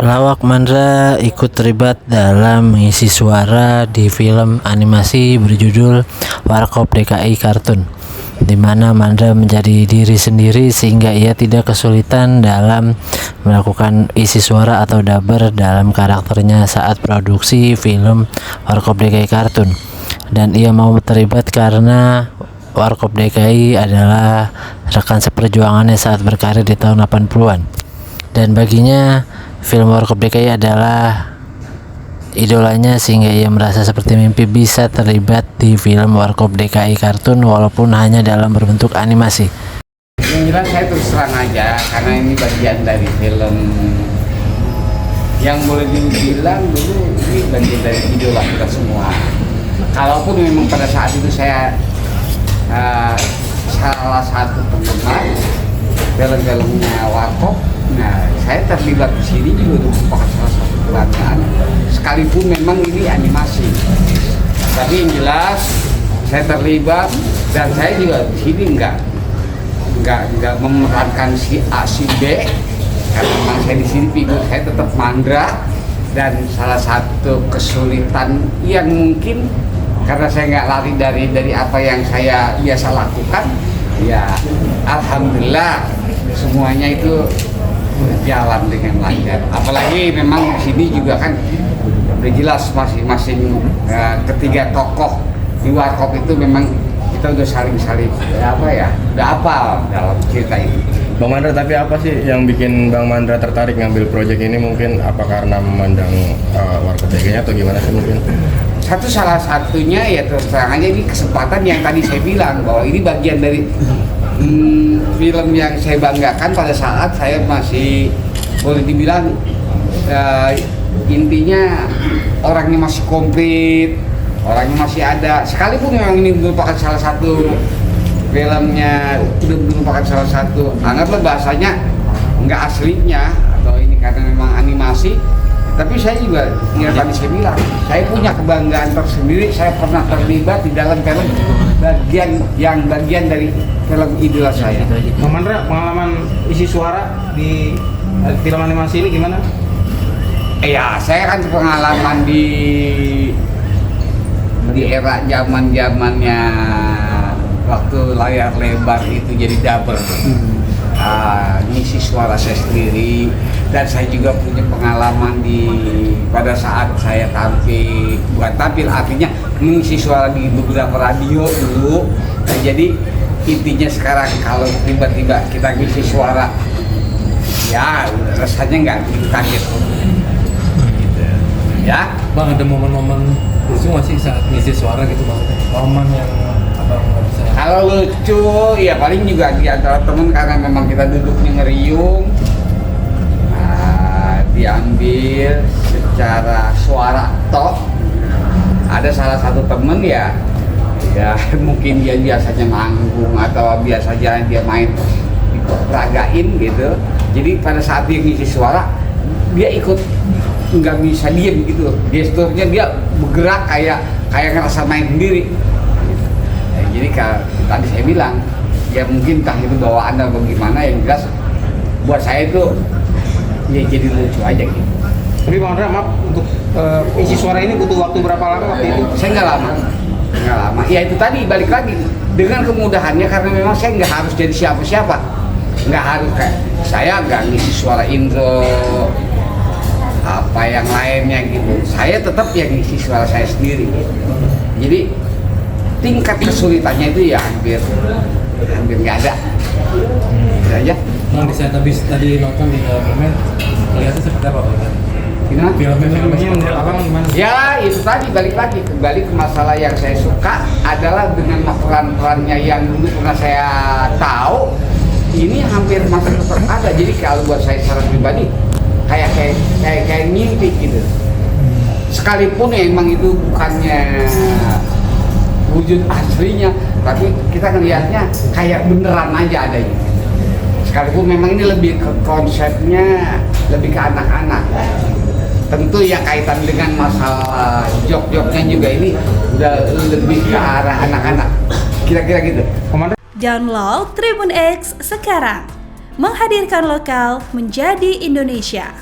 Lawak Mandra ikut terlibat dalam mengisi suara di film animasi berjudul Warkop DKI Kartun, di mana Mandra menjadi diri sendiri sehingga ia tidak kesulitan dalam melakukan isi suara atau dubber dalam karakternya saat produksi film Warkop DKI Kartun. Dan ia mau terlibat karena Warkop DKI adalah rekan seperjuangannya saat berkarir di tahun 80-an. Dan baginya film Warkop DKI adalah idolanya sehingga ia merasa seperti mimpi bisa terlibat di film Warkop DKI Kartun walaupun hanya dalam berbentuk animasi. Yang jelas saya terus terang aja karena ini bagian dari film yang boleh dibilang dulu ini bagian dari idola kita semua. Kalaupun memang pada saat itu saya salah satu penggemar film-filmnya Warkop, nah saya terlibat di sini juga merupakan salah satu kebanggaan. Sekalipun memang ini animasi, tapi yang jelas saya terlibat dan saya juga di sini nggak memerankan si A si B, karena memang saya di sini figur saya tetap Mandra. Dan salah satu kesulitan yang mungkin karena saya nggak lari dari apa yang saya biasa lakukan, ya alhamdulillah semuanya itu berjalan dengan lancar. Apalagi memang di sini juga kan udah jelas masing-masing ketiga tokoh di Warkop itu memang kita udah saling udah hafal dalam cerita ini. Bang Mandra, tapi apa sih yang bikin Bang Mandra tertarik ngambil proyek ini? Mungkin apa karena memandang Warkop DKI atau gimana sih mungkin? Salah satunya ya terus terang aja ini kesempatan yang tadi saya bilang bahwa ini bagian dari film yang saya banggakan pada saat saya masih boleh dibilang intinya orangnya masih komplit, orangnya masih ada. Sekalipun memang ini merupakan salah satu filmnya, udah merupakan salah satu anggaplah bahasanya nggak aslinya atau ini karena memang animasi. Tapi saya juga, yang tadi saya bilang, saya punya kebanggaan tersendiri. Saya pernah terlibat di dalam film bagian dari film idola saya. Bang Mandra, pengalaman isi suara di film animasi ini gimana? Ya, saya kan pengalaman di era zamannya waktu layar lebar itu jadi double. Ngisi suara saya sendiri, dan saya juga punya pengalaman pada saat saya bukan tampil artinya mengisi suara di beberapa radio dulu. Nah, jadi intinya sekarang kalau tiba-tiba kita ngisi suara ya rasanya nggak begitu kaget gitu. Ya Bang, ada momen-momen lucu nggak sih saat ngisi suara gitu Bang? Momen yang abang nggak bisa? Kalau lucu ya paling juga di antara temen karena memang kita duduknya ngeriung, diambil secara suara toh. Ada salah satu temen ya mungkin dia biasanya manggung atau biasanya dia main diperagain gitu. Jadi pada saat dia ngisi suara dia ikut, nggak bisa diem gitu. Gesturnya dia bergerak kayak ngerasa main sendiri. Jadi tadi saya bilang ya mungkin entah itu bawaan atau bagaimana, yang jelas buat saya itu ya jadi lucu aja gitu. Tapi Bang Mandra, maaf, untuk isi suara ini butuh waktu berapa lama waktu itu? Saya nggak lama. Ya itu tadi balik lagi dengan kemudahannya karena memang saya nggak harus jadi siapa-siapa, nggak harus kayak saya nggak ngisi suara intro apa yang lainnya gitu. Saya tetap yang ngisi suara saya sendiri. Jadi tingkat kesulitannya itu ya hampir nggak ada. Gitu aja. Bang, saya tadi nonton di filmnya, melihatnya seperti apa Bang? Gimana? Filmnya menurut abang gimana? Ya itu tadi kembali ke masalah yang saya suka adalah dengan peran-perannya yang dulu pernah saya tahu, ini hampir masih tetap ada. Jadi kalau buat saya secara pribadi kayak ngimpi gitu. Sekalipun emang itu bukannya wujud aslinya, tapi kita ngelihatnya kayak beneran aja adanya. Sekalipun memang ini lebih ke konsepnya, lebih ke anak-anak. Tentu yang kaitan dengan masalah jok-joknya juga ini udah lebih ke arah anak-anak. Kira-kira gitu. Download Tribun X sekarang. Menghadirkan lokal menjadi Indonesia.